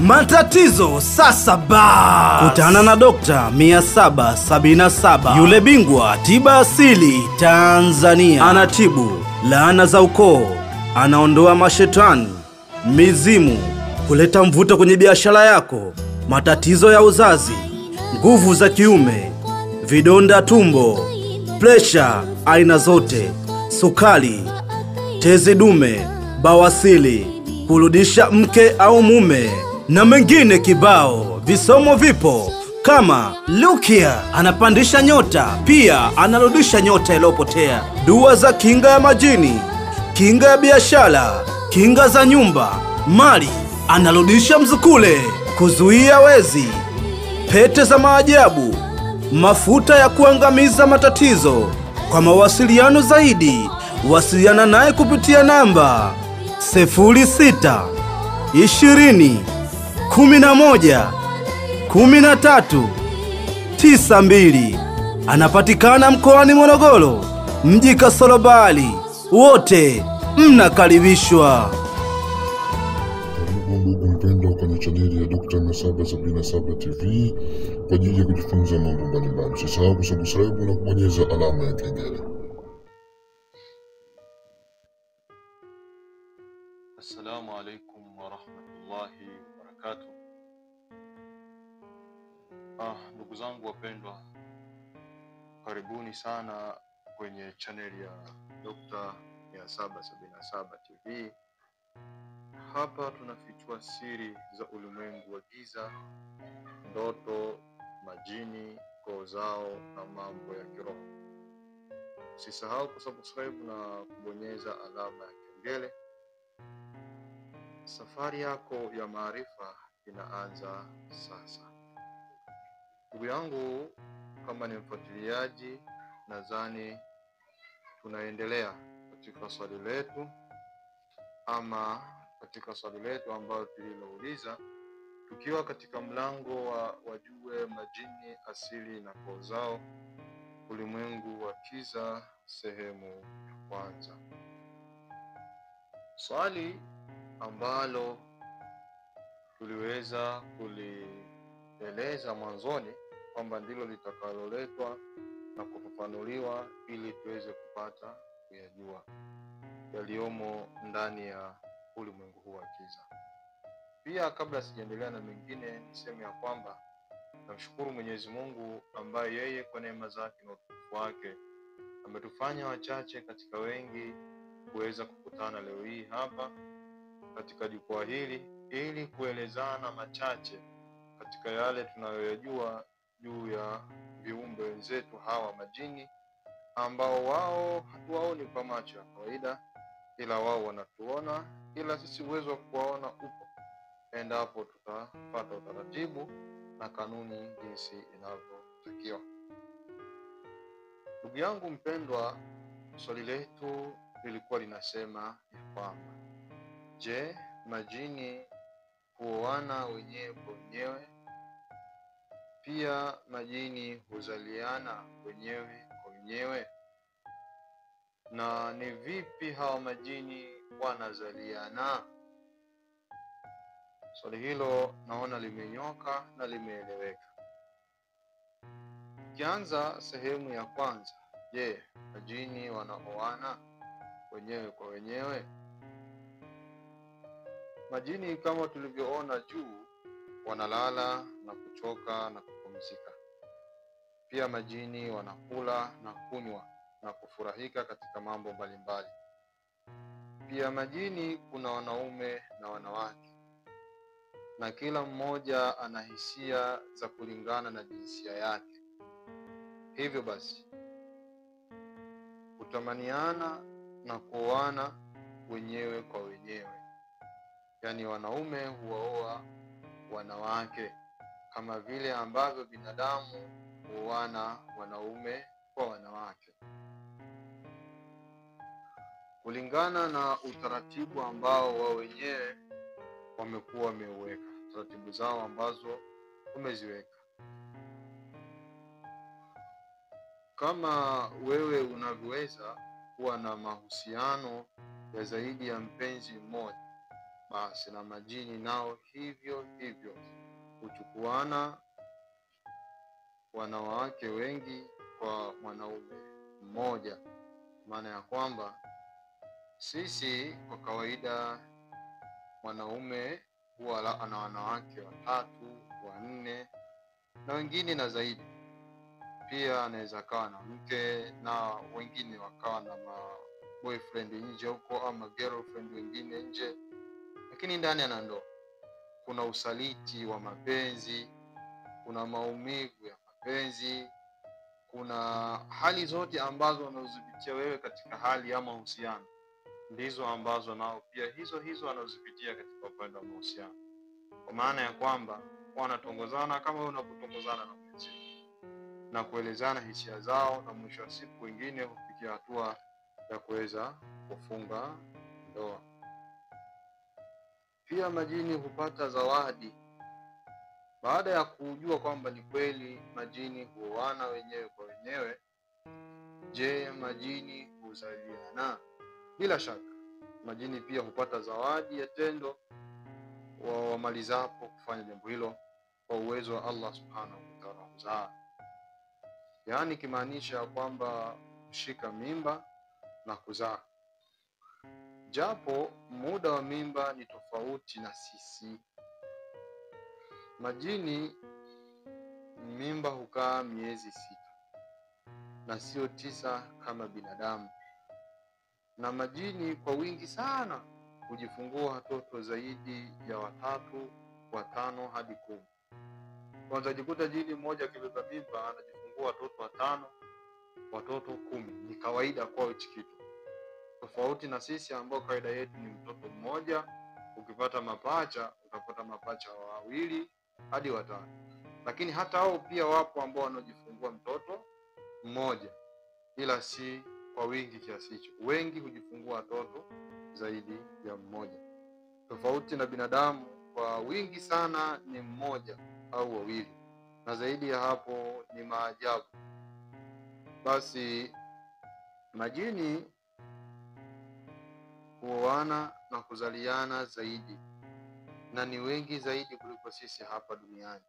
Matatizo sasa basi. Kutana na Dr. 777, yule bingwa tiba asili Tanzania. Anatibu laana za ukoo, anaondoa mashetani, mizimu, kuleta mvuto kwenye biashara yako, matatizo ya uzazi, nguvu za kiume, vidonda tumbo, presha aina zote, sukari, tezi dume, bawasili, kurudisha mke au mume na mengine kibao. Visomo vipo kama Lukia anapandisha nyota, pia anarudisha nyota iliyopotea. Dua za kinga ya majini, kinga ya biashara, kinga za nyumba, mali, anarudisha mzukule, kuzuia wezi, pete za maajabu, mafuta ya kuangamiza matatizo. Kwa mawasiliano zaidi, wasiliana naye kupitia namba 06 20 11 13 92. Anapatikana mkoani Morogoro, mji Kasarobali. Wote mnakaribishwa. Ndugu mpendwa, kwenye chaneli ya Dr. 777 TV kwa ajili ya kujifunza mambo mbalimbali. Usisahau kusubscribe na kubonyeza alama ya kengele. Assalamu alaikum wa rahmatullahi wa barakatuh. Ndugu zangu wapendwa, karibuni sana kwenye chaneli ya Dr. 777 TV. Hapa tunafichua siri za ulimwengu wa giza, ndoto, majini, koo zao na mambo ya kiroho. Usisahau kusubscribe na kubonyeza alama ya kengele. Safari yako ya maarifa inaanza sasa. Ndugu yangu, kama ni mfuatiliaji, nadhani tunaendelea katika swali letu ambalo tulilouliza, tukiwa katika mlango wa wajue majini asili na koo zao, ulimwengu wa kiza, sehemu ya kwanza. Swali ambalo tuliweza kulieleza mwanzoni kwamba ndilo litakaloletwa na kufafanuliwa ili tuweze kupata kuyajua yaliomo ndani ya ulimwengu huu wa kiza. Pia kabla sijaendelea na mengine, niseme ya kwamba namshukuru Mwenyezi Mungu ambaye yeye kwa neema zake na utukufu wake ametufanya wachache katika wengi kuweza kukutana leo hii hapa katika jukwaa hili ili kuelezana machache katika yale tunayoyajua juu ya viumbe wenzetu hawa majini, ambao wao hatuwaoni kwa macho ya kawaida, ila wao wanatuona, ila sisi uwezo wa kuwaona upo endapo tutafuata utaratibu na kanuni jinsi inavyotakiwa. Ndugu yangu mpendwa, swali letu lilikuwa linasema ya kwamba, je, majini huoana wenyewe kwa wenyewe? Pia majini huzaliana wenyewe kwa wenyewe? Na ni vipi hawa majini wanazaliana? Swali hilo naona limenyoka na limeeleweka. Kianza sehemu ya kwanza, je, majini wanaoana wenyewe kwa wenyewe? Majini kama tulivyoona juu, wanalala na kuchoka na kupumzika. Pia majini wanakula na kunywa na kufurahika katika mambo mbalimbali. Pia majini kuna wanaume na wanawake, na kila mmoja ana hisia za kulingana na jinsia yake. Hivyo basi, kutamaniana na kuoana wenyewe kwa wenyewe, yaani wanaume huwaoa wanawake kama vile ambavyo binadamu huoana wanaume kwa wanawake, kulingana na utaratibu ambao wao wenyewe wamekuwa wameuweka, taratibu zao ambazo umeziweka. Kama wewe unavyoweza kuwa na mahusiano ya zaidi ya mpenzi mmoja, basi na majini nao hivyo hivyo huchukuana wanawake wengi kwa mwanaume mmoja. Maana ya kwamba sisi kwa kawaida mwanaume huwa ana wanawake 3, 4 na wengine na zaidi. Pia anaweza kawa na mke na wengine wakawa na boyfriend nje huko ama girlfriend wengine nje. Lakini ndani ya ndoa kuna usaliti wa mapenzi, kuna maumivu ya mapenzi, kuna hali zote ambazo unazozipitia wewe katika hali ya mahusiano, ndizo ambazo nao pia hizo wanazozipitia katika upande wa mahusiano. Kwa maana ya kwamba wanatongozana kama wewe unapotongozana na mwenzi na kuelezana hisia zao, na mwisho wa siku wengine hufikia hatua ya kuweza kufunga ndoa. Pia majini hupata zawadi baada ya kujua kwamba ni kweli majini huoana wenyewe kwa wenyewe. Je, majini huzaliana? Bila shaka majini pia hupata zawadi ya tendo wamalizapo kufanya jambo hilo kwa uwezo wa Allah subhanahu wa ta'ala huzaa. Yaani kimaanisha kwamba kushika mimba na kuzaa. Japo muda wa mimba ni tofauti na sisi. Majini mimba hukaa miezi 6 na sio 9 kama binadamu. Na majini kwa wingi sana hujifungua watoto zaidi ya 3, 5 hadi 10. Kwanza jikuta jini mmoja akibeba mimba anajifungua watoto 5, watoto 10. Ni kawaida kwa hichi kitu. Tofauti na sisi ambao kawaida yetu ni mtoto mmoja, ukipata mapacha utapata mapacha 2 hadi 5. Lakini hata hao pia wapo ambao wanajifungua mtoto mmoja, ila si kwa wingi kiasi hicho. Wengi hujifungua watoto zaidi ya mmoja. Tofauti na binadamu, kwa wingi sana ni 1 au 2, na zaidi ya hapo ni maajabu. Basi majini huoana na kuzaliana zaidi, na ni wengi zaidi kuliko sisi hapa duniani.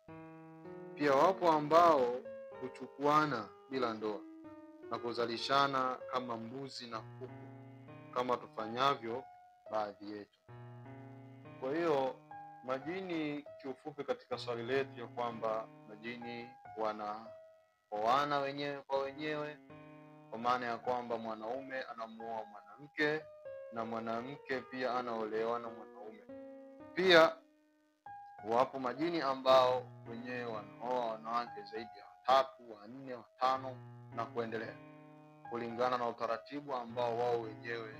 Pia wapo ambao huchukuana bila ndoa na kuzalishana kama mbuzi na kuku, kama tufanyavyo baadhi yetu. Kwa hiyo majini kiufupi katika swali letu ya kwamba majini wanaoana wenyewe kwa wenyewe, kwa maana ya kwamba mwanaume anamuoa mwanamke na mwanamke pia anaolewa na mwanaume. Pia wapo majini ambao wenyewe wanaoa wanawake zaidi ya 3, 4, 5 na kuendelea, kulingana na utaratibu ambao wao wenyewe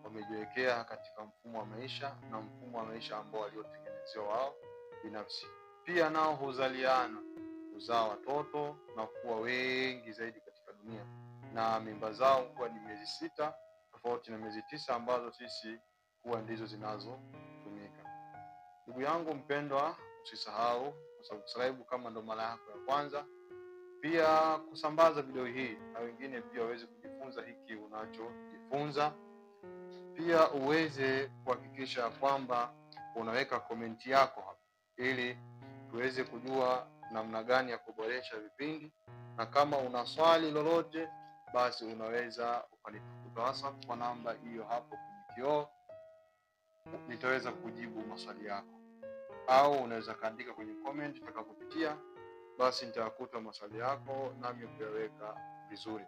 wamejiwekea katika mfumo wa maisha na mfumo wa maisha ambao waliotengenezewa wao binafsi. Pia nao huzaliana, huzaa watoto na kuwa wengi zaidi katika dunia, na mimba zao huwa ni miezi 6 tofauti na miezi 9 ambazo sisi huwa ndizo zinazotumika. Ndugu yangu mpendwa, usisahau kusubscribe kama ndo mara yako ya kwanza, pia kusambaza video hii na wengine pia waweze kujifunza hiki unachojifunza. Pia uweze kuhakikisha kwamba unaweka komenti yako hapa ili tuweze kujua namna gani ya kuboresha vipindi, na kama una swali lolote basi unaweza ukanitafuta WhatsApp kwa namba hiyo hapo kwenye kioo, nitaweza kujibu maswali yako, au unaweza kaandika kwenye comment utakapopitia, basi nitakuta maswali yako nami kuyaweka vizuri.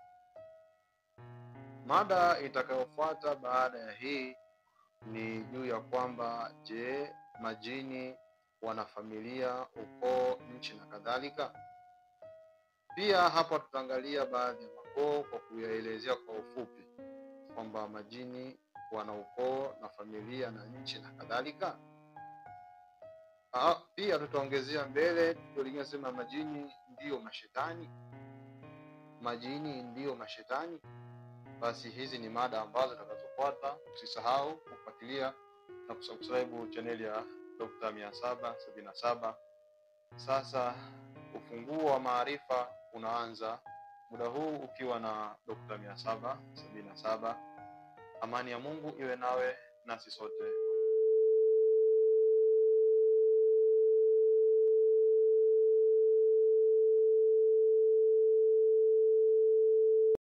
Mada itakayofuata baada ya hii ni juu ya kwamba je, majini wana familia, ukoo, nchi na kadhalika. Pia hapa tutaangalia baadhi ya makoo kwa kuyaelezea kwa ufupi kwamba majini wana ukoo na familia na nchi na kadhalika. Pia tutaongezea mbele tukielekea sema majini ndio mashetani. Majini ndio mashetani. Basi hizi ni mada ambazo tutakazofuata. Usisahau kufuatilia na kusubscribe channel ya Dr. 777. Sasa ufunguo wa maarifa unaanza muda huu ukiwa na Dr. 777. Amani ya Mungu iwe nawe nasi sote.